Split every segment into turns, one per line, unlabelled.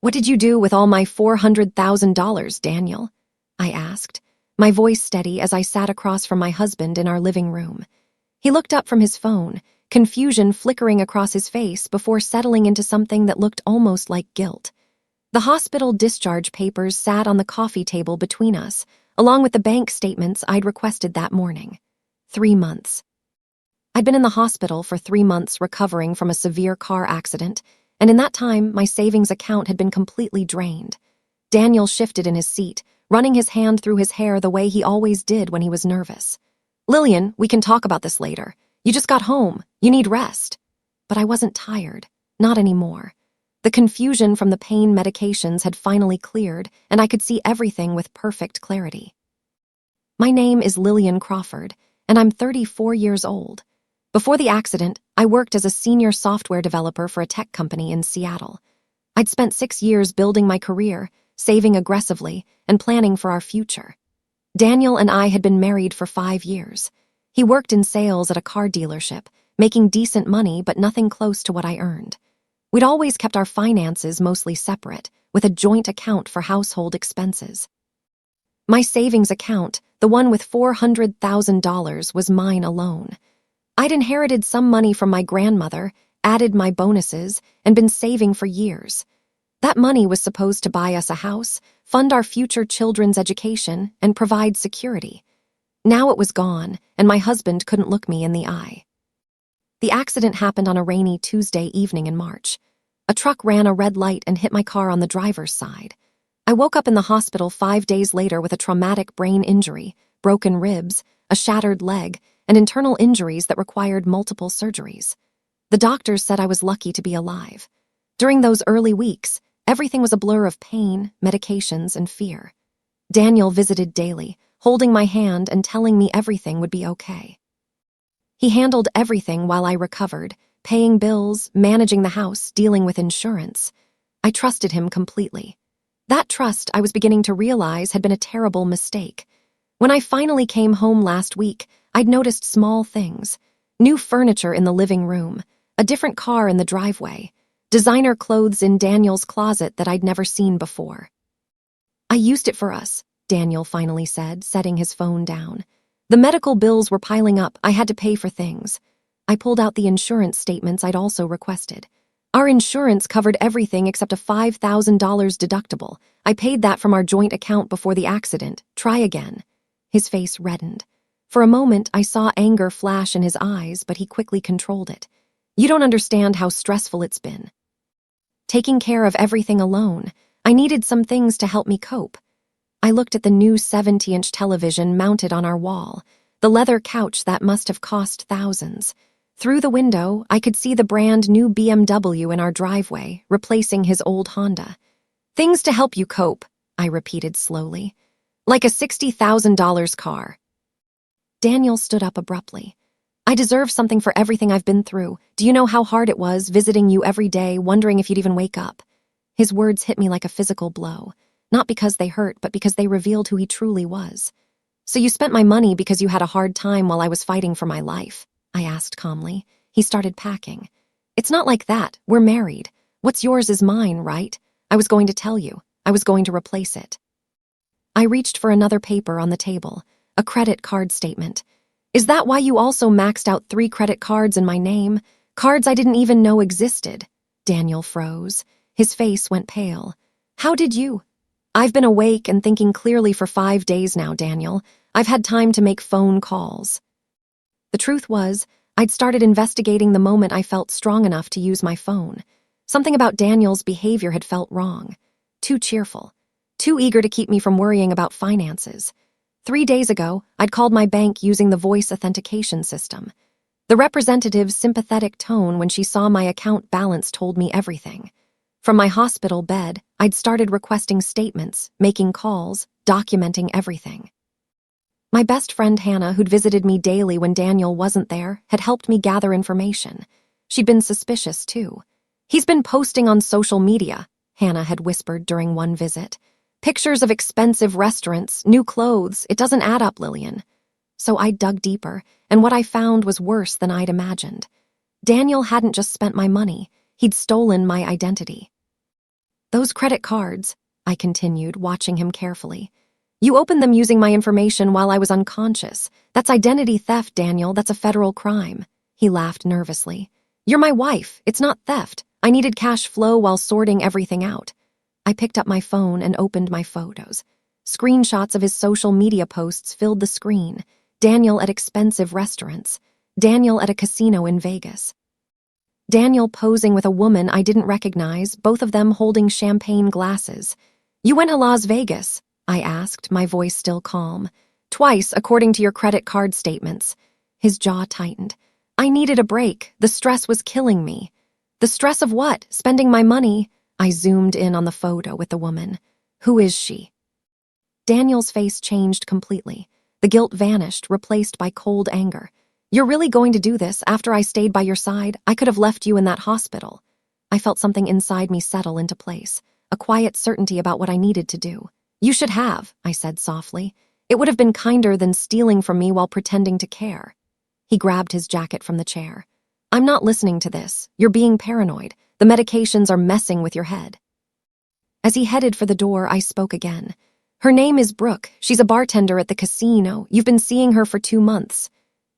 "What did you do with all my $400,000, Daniel?" I asked, my voice steady as I sat across from my husband in our living room. He looked up from his phone, confusion flickering across his face before settling into something that looked almost like guilt. The hospital discharge papers sat on the coffee table between us, along with the bank statements I'd requested that morning. 3 months. I'd been in the hospital for 3 months recovering from a severe car accident, and in that time, my savings account had been completely drained. Daniel shifted in his seat, running his hand through his hair the way he always did when he was nervous. "Lilian, we can talk about this later. You just got home. You need rest." But I wasn't tired. Not anymore. The confusion from the pain medications had finally cleared, and I could see everything with perfect clarity. My name is Lilian Crawford, and I'm 34 years old. Before the accident, I worked as a senior software developer for a tech company in Seattle. I'd spent 6 years building my career, saving aggressively, and planning for our future. Daniel and I had been married for 5 years. He worked in sales at a car dealership, making decent money but nothing close to what I earned. We'd always kept our finances mostly separate, with a joint account for household expenses. My savings account, the one with $400,000, was mine alone. I'd inherited some money from my grandmother, added my bonuses, and been saving for years. That money was supposed to buy us a house, fund our future children's education, and provide security. Now it was gone, and my husband couldn't look me in the eye. The accident happened on a rainy Tuesday evening in March. A truck ran a red light and hit my car on the driver's side. I woke up in the hospital 5 days later with a traumatic brain injury, broken ribs, a shattered leg, and internal injuries that required multiple surgeries. The doctors said I was lucky to be alive. During those early weeks, everything was a blur of pain, medications, and fear. Daniel visited daily, holding my hand and telling me everything would be okay. He handled everything while I recovered, paying bills, managing the house, dealing with insurance. I trusted him completely. That trust, I was beginning to realize, had been a terrible mistake. When I finally came home last week, I'd noticed small things. New furniture in the living room, a different car in the driveway, designer clothes in Daniel's closet that I'd never seen before. "I used it for us," Daniel finally said, setting his phone down. "The medical bills were piling up. I had to pay for things." I pulled out the insurance statements I'd also requested. Our insurance covered everything except a $5,000 deductible. I paid that from our joint account before the accident. Try again. His face reddened. For a moment, I saw anger flash in his eyes, but he quickly controlled it. "You don't understand how stressful it's been. Taking care of everything alone. I needed some things to help me cope." I looked at the new 70-inch television mounted on our wall, the leather couch that must have cost thousands. Through the window, I could see the brand new BMW in our driveway, replacing his old Honda. "Things to help you cope," I repeated slowly. "Like a $60,000 car." Daniel stood up abruptly. "I deserve something for everything I've been through. Do you know how hard it was, visiting you every day, wondering if you'd even wake up?" His words hit me like a physical blow, not because they hurt, but because they revealed who he truly was. "So you spent my money because you had a hard time while I was fighting for my life?" I asked calmly. He started packing. "It's not like that. We're married. What's yours is mine, right? I was going to tell you. I was going to replace it." I reached for another paper on the table, a credit card statement. "Is that why you also maxed out 3 credit cards in my name? Cards I didn't even know existed?" Daniel froze. His face went pale. "How did you?" "I've been awake and thinking clearly for 5 days now, Daniel. I've had time to make phone calls." The truth was, I'd started investigating the moment I felt strong enough to use my phone. Something about Daniel's behavior had felt wrong. Too cheerful. Too eager to keep me from worrying about finances. 3 days ago, I'd called my bank using the voice authentication system. The representative's sympathetic tone when she saw my account balance told me everything. From my hospital bed, I'd started requesting statements, making calls, documenting everything. My best friend Hannah, who'd visited me daily when Daniel wasn't there, had helped me gather information. She'd been suspicious, too. "He's been posting on social media," Hannah had whispered during one visit. "Pictures of expensive restaurants, new clothes. It doesn't add up, Lilian." So I dug deeper, and what I found was worse than I'd imagined. Daniel hadn't just spent my money. He'd stolen my identity. Those credit cards, I continued, watching him carefully. You opened them using my information while I was unconscious. That's identity theft, Daniel. That's a federal crime. He laughed nervously. You're my wife. It's not theft. I needed cash flow while sorting everything out. I picked up my phone and opened my photos. Screenshots of his social media posts filled the screen. Daniel at expensive restaurants. Daniel at a casino in Vegas. Daniel posing with a woman I didn't recognize, both of them holding champagne glasses. You went to Las Vegas? I asked, my voice still calm. Twice, according to your credit card statements. His jaw tightened. I needed a break. The stress was killing me. The stress of what? Spending my money? I zoomed in on the photo with the woman. Who is she? Daniel's face changed completely. The guilt vanished, replaced by cold anger. You're really going to do this after I stayed by your side? I could have left you in that hospital. I felt something inside me settle into place, a quiet certainty about what I needed to do. You should have, I said softly. It would have been kinder than stealing from me while pretending to care. He grabbed his jacket from the chair. I'm not listening to this. You're being paranoid. The medications are messing with your head. As he headed for the door, I spoke again. Her name is Brooke. She's a bartender at the casino. You've been seeing her for 2 months.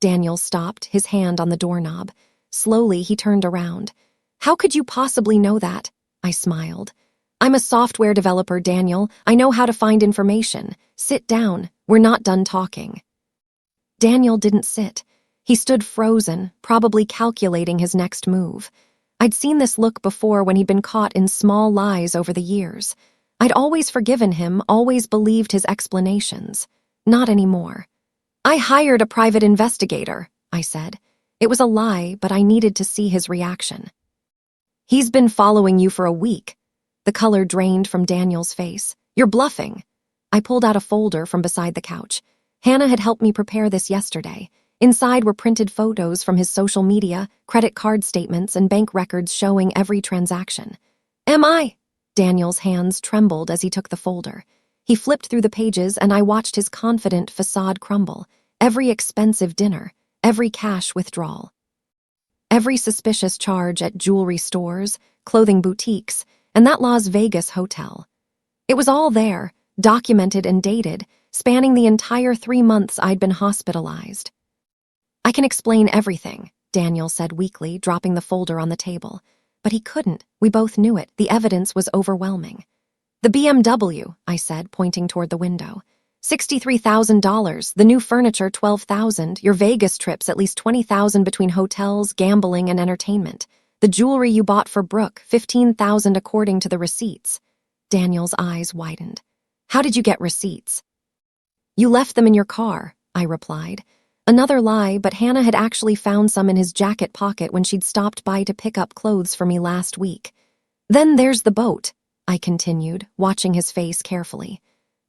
Daniel stopped, his hand on the doorknob. Slowly, he turned around. How could you possibly know that? I smiled. I'm a software developer, Daniel. I know how to find information. Sit down. We're not done talking. Daniel didn't sit. He stood frozen, probably calculating his next move. I'd seen this look before when he'd been caught in small lies over the years. I'd always forgiven him, always believed his explanations. Not anymore. I hired a private investigator, I said. It was a lie, but I needed to see his reaction. He's been following you for a week. The color drained from Daniel's face. You're bluffing. I pulled out a folder from beside the couch. Hannah had helped me prepare this yesterday. Inside were printed photos from his social media, credit card statements, and bank records showing every transaction. Am I? Daniel's hands trembled as he took the folder. He flipped through the pages and I watched his confident facade crumble. Every expensive dinner, every cash withdrawal. Every suspicious charge at jewelry stores, clothing boutiques, and that Las Vegas hotel. It was all there, documented and dated, spanning the entire 3 months I'd been hospitalized. I can explain everything, Daniel said weakly, dropping the folder on the table. But he couldn't. We both knew it. The evidence was overwhelming. The BMW, I said, pointing toward the window. $63,000, the new furniture $12,000, your Vegas trips at least $20,000 between hotels, gambling, and entertainment. The jewelry you bought for Brooke, $15,000 according to the receipts. Daniel's eyes widened. How did you get receipts? You left them in your car, I replied. Another lie, but Hannah had actually found some in his jacket pocket when she'd stopped by to pick up clothes for me last week. Then there's the boat, I continued, watching his face carefully.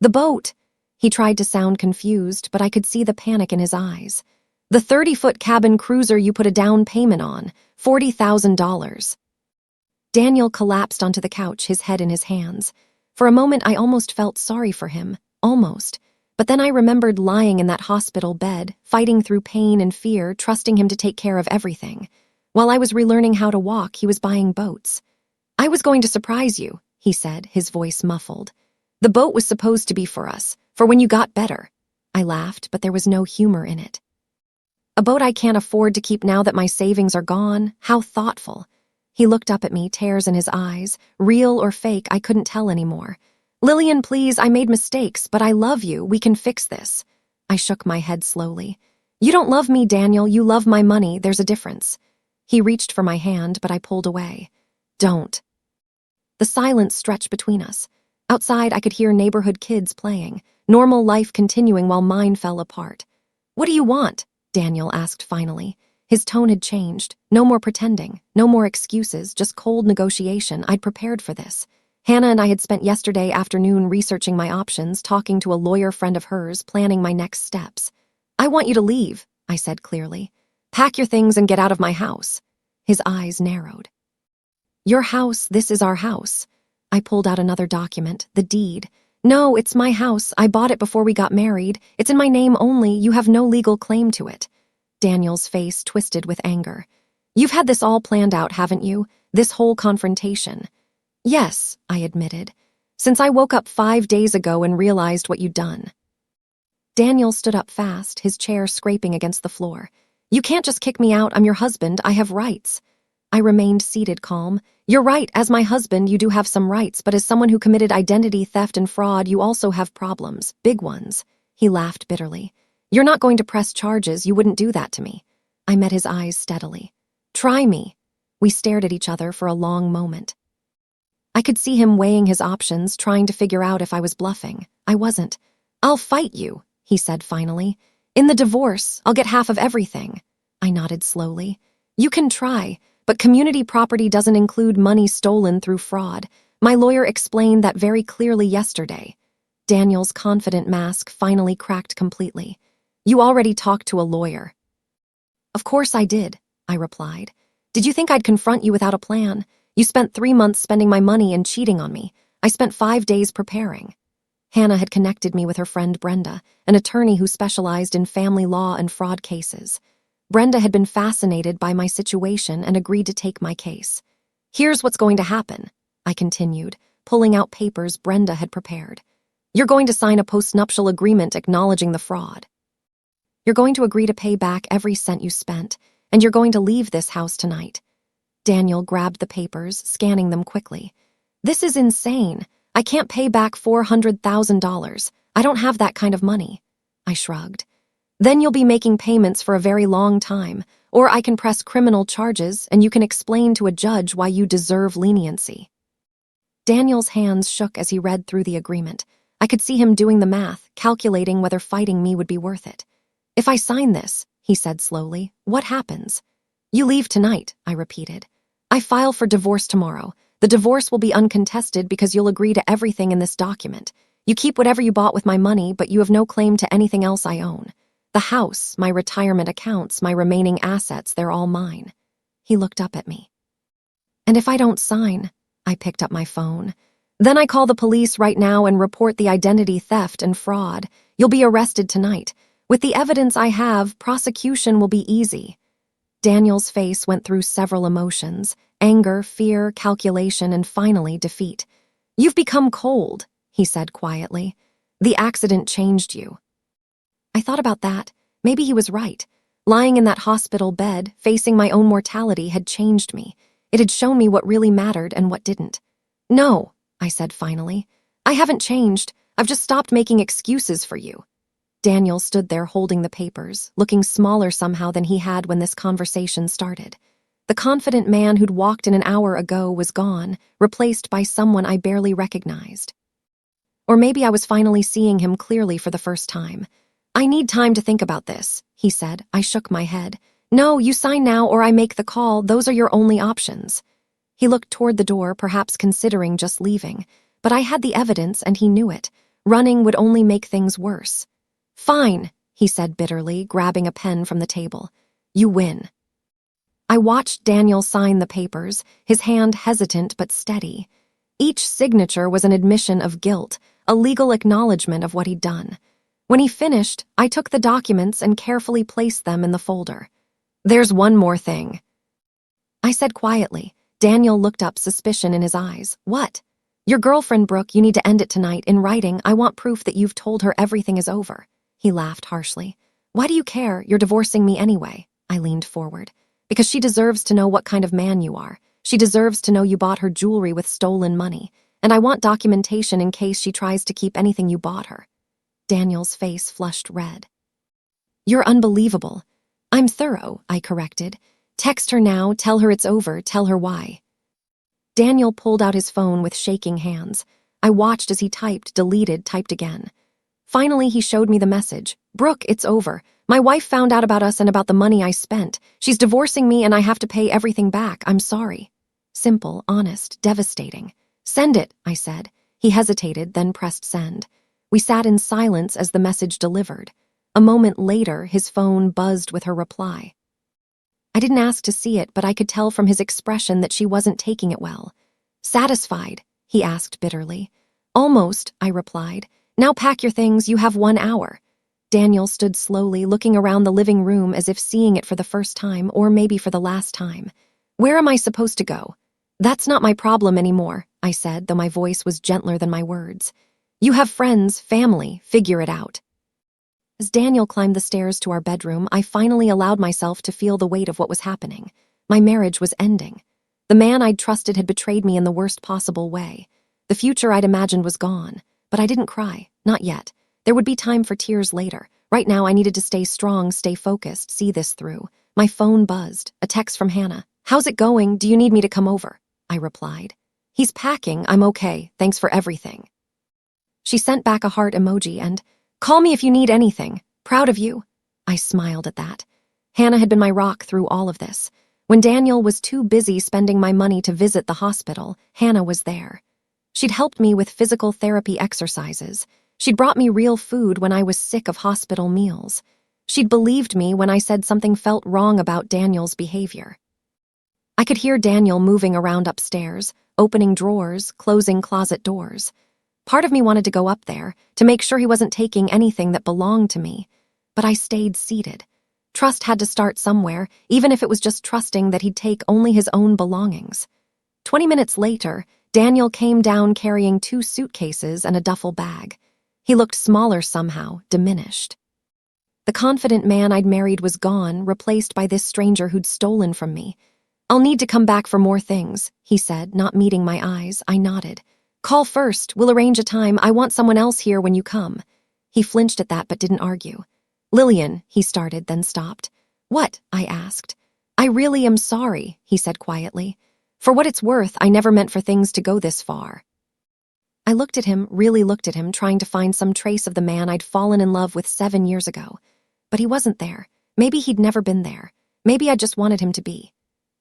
The boat. He tried to sound confused, but I could see the panic in his eyes. The 30-foot cabin cruiser you put a down payment on, $40,000. Daniel collapsed onto the couch, his head in his hands. For a moment, I almost felt sorry for him. Almost. But then I remembered lying in that hospital bed, fighting through pain and fear, trusting him to take care of everything. While I was relearning how to walk, he was buying boats. I was going to surprise you, he said, his voice muffled. The boat was supposed to be for us, for when you got better. I laughed, but there was no humor in it. A boat I can't afford to keep now that my savings are gone? How thoughtful. He looked up at me, tears in his eyes. Real or fake, I couldn't tell anymore. Lilian, please, I made mistakes, but I love you. We can fix this. I shook my head slowly. You don't love me, Daniel. You love my money. There's a difference. He reached for my hand, but I pulled away. Don't. The silence stretched between us. Outside, I could hear neighborhood kids playing, normal life continuing while mine fell apart. What do you want? Daniel asked finally. His tone had changed. No more pretending, no more excuses, just cold negotiation. I'd prepared for this. Hannah and I had spent yesterday afternoon researching my options, talking to a lawyer friend of hers, planning my next steps. I want you to leave, I said clearly. Pack your things and get out of my house. His eyes narrowed. Your house, this is our house. I pulled out another document, the deed. No, it's my house. I bought it before we got married. It's in my name only. You have no legal claim to it. Daniel's face twisted with anger. You've had this all planned out, haven't you? This whole confrontation. Yes, I admitted. Since I woke up 5 days ago and realized what you'd done. Daniel stood up fast, his chair scraping against the floor. You can't just kick me out. I'm your husband. I have rights. I remained seated, calm. You're right. As my husband, you do have some rights, but as someone who committed identity theft and fraud, you also have problems. Big ones. He laughed bitterly. You're not going to press charges. You wouldn't do that to me. I met his eyes steadily. Try me. We stared at each other for a long moment. I could see him weighing his options, trying to figure out if I was bluffing. I wasn't. I'll fight you, he said finally. In the divorce, I'll get half of everything. I nodded slowly. You can try, but community property doesn't include money stolen through fraud. My lawyer explained that very clearly yesterday. Daniel's confident mask finally cracked completely. You already talked to a lawyer. Of course I did, I replied. Did you think I'd confront you without a plan? You spent 3 months spending my money and cheating on me. I spent 5 days preparing. Hannah had connected me with her friend Brenda, an attorney who specialized in family law and fraud cases. Brenda had been fascinated by my situation and agreed to take my case. Here's what's going to happen, I continued, pulling out papers Brenda had prepared. You're going to sign a postnuptial agreement acknowledging the fraud. You're going to agree to pay back every cent you spent, and you're going to leave this house tonight. Daniel grabbed the papers, scanning them quickly. This is insane. I can't pay back $400,000. I don't have that kind of money. I shrugged. Then you'll be making payments for a very long time, or I can press criminal charges and you can explain to a judge why you deserve leniency. Daniel's hands shook as he read through the agreement. I could see him doing the math, calculating whether fighting me would be worth it. If I sign this, he said slowly, what happens? You leave tonight, I repeated. I file for divorce tomorrow. The divorce will be uncontested because you'll agree to everything in this document. You keep whatever you bought with my money, but you have no claim to anything else I own. The house, my retirement accounts, my remaining assets, they're all mine. He looked up at me. And if I don't sign, I picked up my phone. Then I call the police right now and report the identity theft and fraud. You'll be arrested tonight. With the evidence I have, prosecution will be easy. Daniel's face went through several emotions: anger, fear, calculation, and finally defeat. You've become cold, he said quietly. The accident changed you. I thought about that. Maybe he was right. Lying in that hospital bed, facing my own mortality, had changed me. It had shown me what really mattered and what didn't. No, I said finally. I haven't changed. I've just stopped making excuses for you. Daniel stood there holding the papers, looking smaller somehow than he had when this conversation started. The confident man who'd walked in an hour ago was gone, replaced by someone I barely recognized. Or maybe I was finally seeing him clearly for the first time. I need time to think about this, he said. I shook my head. No, you sign now or I make the call. Those are your only options. He looked toward the door, perhaps considering just leaving. But I had the evidence and he knew it. Running would only make things worse. Fine, he said bitterly, grabbing a pen from the table. You win. I watched Daniel sign the papers, his hand hesitant but steady. Each signature was an admission of guilt, a legal acknowledgement of what he'd done. When he finished, I took the documents and carefully placed them in the folder. There's one more thing, I said quietly. Daniel looked up, suspicion in his eyes. What? Your girlfriend, Brooke, you need to end it tonight. In writing, I want proof that you've told her everything is over. He laughed harshly. Why do you care? You're divorcing me anyway. I leaned forward. Because she deserves to know what kind of man you are. She deserves to know you bought her jewelry with stolen money. And I want documentation in case she tries to keep anything you bought her. Daniel's face flushed red. You're unbelievable. I'm thorough, I corrected. Text her now, tell her it's over, tell her why. Daniel pulled out his phone with shaking hands. I watched as he typed, deleted, typed again. Finally, he showed me the message. Brooke, it's over. My wife found out about us and about the money I spent. She's divorcing me and I have to pay everything back. I'm sorry. Simple, honest, devastating. Send it, I said. He hesitated, then pressed send. We sat in silence as the message delivered. A moment later, his phone buzzed with her reply. I didn't ask to see it, but I could tell from his expression that she wasn't taking it well. Satisfied? He asked bitterly. Almost, I replied. Now pack your things, you have 1 hour. Daniel stood slowly, looking around the living room as if seeing it for the first time, or maybe for the last time. Where am I supposed to go? That's not my problem anymore, I said, though my voice was gentler than my words. You have friends, family, figure it out. As Daniel climbed the stairs to our bedroom, I finally allowed myself to feel the weight of what was happening. My marriage was ending. The man I'd trusted had betrayed me in the worst possible way. The future I'd imagined was gone, but I didn't cry, not yet. There would be time for tears later. Right now, I needed to stay strong, stay focused, see this through. My phone buzzed, a text from Hannah. How's it going? Do you need me to come over? I replied. He's packing. I'm okay. Thanks for everything. She sent back a heart emoji and, call me if you need anything. Proud of you. I smiled at that. Hannah had been my rock through all of this. When Daniel was too busy spending my money to visit the hospital, Hannah was there. She'd helped me with physical therapy exercises. She'd brought me real food when I was sick of hospital meals. She'd believed me when I said something felt wrong about Daniel's behavior. I could hear Daniel moving around upstairs, opening drawers, closing closet doors. Part of me wanted to go up there, to make sure he wasn't taking anything that belonged to me. But I stayed seated. Trust had to start somewhere, even if it was just trusting that he'd take only his own belongings. 20 minutes later, Daniel came down carrying 2 suitcases and a duffel bag. He looked smaller somehow, diminished. The confident man I'd married was gone, replaced by this stranger who'd stolen from me. I'll need to come back for more things, he said, not meeting my eyes. I nodded. Call first. We'll arrange a time. I want someone else here when you come. He flinched at that but didn't argue. Lilian, he started, then stopped. What? I asked. I really am sorry, he said quietly. For what it's worth, I never meant for things to go this far. I looked at him, really looked at him, trying to find some trace of the man I'd fallen in love with 7 years ago. But he wasn't there. Maybe he'd never been there. Maybe I just wanted him to be.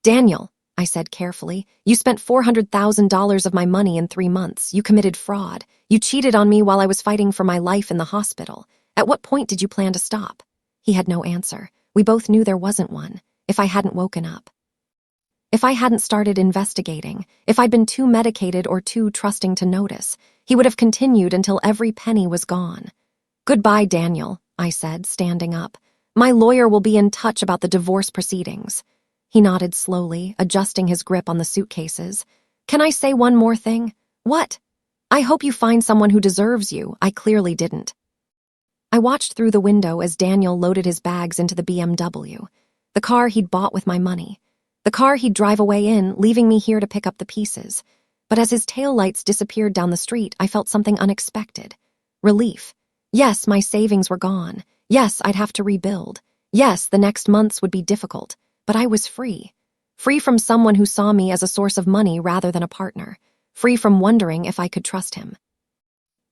Daniel, I said carefully, you spent $400,000 of my money in 3 months. You committed fraud. You cheated on me while I was fighting for my life in the hospital. At what point did you plan to stop? He had no answer. We both knew there wasn't one, if I hadn't woken up. If I hadn't started investigating, if I'd been too medicated or too trusting to notice, he would have continued until every penny was gone. Goodbye, Daniel, I said, standing up. My lawyer will be in touch about the divorce proceedings. He nodded slowly, adjusting his grip on the suitcases. Can I say one more thing? What? I hope you find someone who deserves you. I clearly didn't. I watched through the window as Daniel loaded his bags into the BMW, the car he'd bought with my money. The car he'd drive away in, leaving me here to pick up the pieces. But as his taillights disappeared down the street, I felt something unexpected. Relief. Yes, my savings were gone. Yes, I'd have to rebuild. Yes, the next months would be difficult. But I was free. Free from someone who saw me as a source of money rather than a partner. Free from wondering if I could trust him.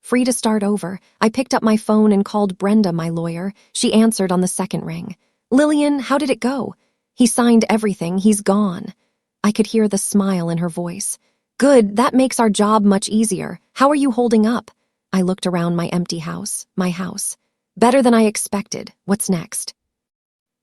Free to start over, I picked up my phone and called Brenda, my lawyer. She answered on the second ring. Lilian, how did it go? He signed everything. He's gone. I could hear the smile in her voice. Good, that makes our job much easier. How are you holding up? I looked around my empty house, my house. Better than I expected. What's next?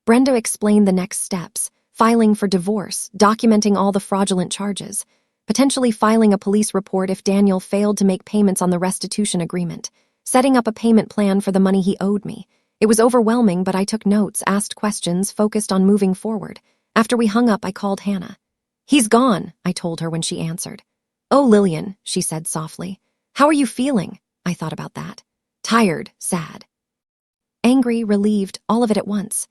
Brenda explained the next steps. Filing for divorce, documenting all the fraudulent charges, potentially filing a police report if Daniel failed to make payments on the restitution agreement, setting up a payment plan for the money he owed me. It was overwhelming, but I took notes, asked questions, focused on moving forward. After we hung up, I called Hannah. He's gone, I told her when she answered. Oh, Lilian, she said softly. How are you feeling? I thought about that. Tired, sad. Angry, relieved, all of it at once.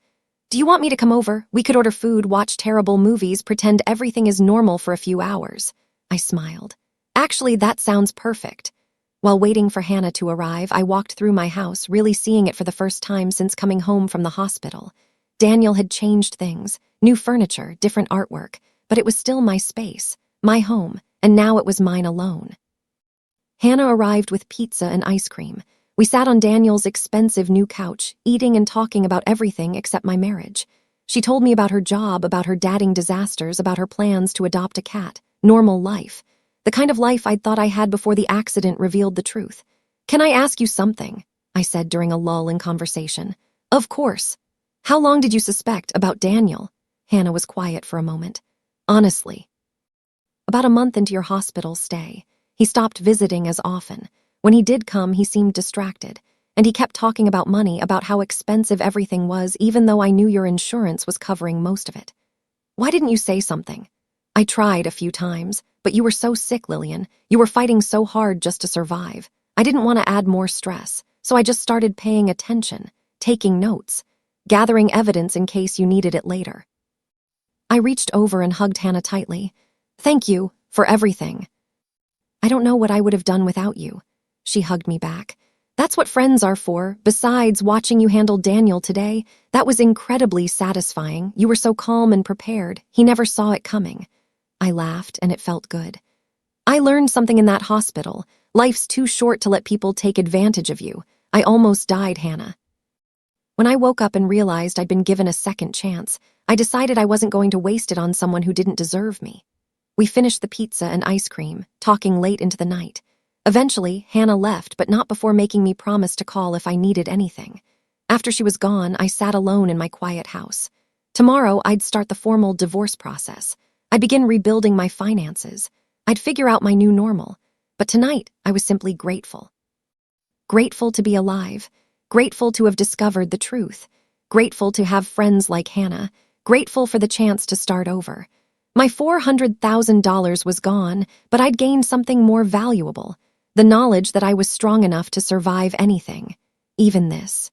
Do you want me to come over? We could order food, watch terrible movies, pretend everything is normal for a few hours. I smiled. Actually, that sounds perfect. While waiting for Hannah to arrive, I walked through my house, really seeing it for the first time since coming home from the hospital. Daniel had changed things, new furniture, different artwork, but it was still my space, my home, and now it was mine alone. Hannah arrived with pizza and ice cream. We sat on Daniel's expensive new couch, eating and talking about everything except my marriage. She told me about her job, about her dating disasters, about her plans to adopt a cat. Normal life. The kind of life I'd thought I had before the accident revealed the truth. Can I ask you something? I said during a lull in conversation. Of course. How long did you suspect about Daniel? Hannah was quiet for a moment. Honestly. About a month into your hospital stay. He stopped visiting as often. When he did come, he seemed distracted. And he kept talking about money, about how expensive everything was, even though I knew your insurance was covering most of it. Why didn't you say something? I tried a few times, But you were so sick, Lilian. You were fighting so hard just to survive. I didn't want to add more stress, so I just started paying attention, taking notes, gathering evidence in case you needed it later. I reached over and hugged Hannah tightly. Thank you for everything. I don't know what I would have done without you. She hugged me back. That's what friends are for. Besides, watching you handle Daniel today, that was incredibly satisfying. You were so calm and prepared. He never saw it coming. I laughed, and it felt good. I learned something in that hospital. Life's too short to let people take advantage of you. I almost died, Hannah. When I woke up and realized I'd been given a second chance, I decided I wasn't going to waste it on someone who didn't deserve me. We finished the pizza and ice cream, talking late into the night. Eventually, Hannah left, but not before making me promise to call if I needed anything. After she was gone, I sat alone in my quiet house. Tomorrow, I'd start the formal divorce process. I'd begin rebuilding my finances. I'd figure out my new normal. But tonight, I was simply grateful. Grateful to be alive. Grateful to have discovered the truth. Grateful to have friends like Hannah. Grateful for the chance to start over. My $400,000 was gone, but I'd gained something more valuable. The knowledge that I was strong enough to survive anything, even this.